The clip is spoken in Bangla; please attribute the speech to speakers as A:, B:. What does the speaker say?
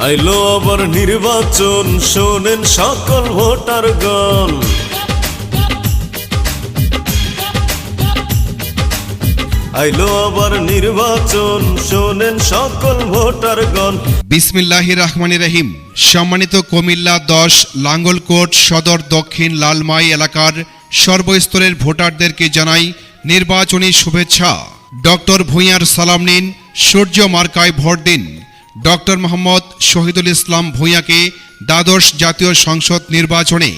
A: আইলো আবার নির্বাচন, শোনেন সকল ভোটারগণ। আইলো আবার নির্বাচন, শোনেন সকল ভোটারগণ।
B: বিসমিল্লাহির রহমানির রহিম। সম্মানিত কুমিল্লা 10 লাঙ্গলকোট সদর দক্ষিণ লালমাই এলাকার সর্বস্তরের ভোটারদেরকে জানাই নির্বাচনী শুভেচ্ছা। ডক্টর ভূঁইয়ার সালাম নিন, সূর্য মার্কায় ভোট দিন। ডক্টর মোহাম্মদ শহীদুল ইসলাম ভূঁইয়াকে দ্বাদশ জাতীয় সংসদ নির্বাচনে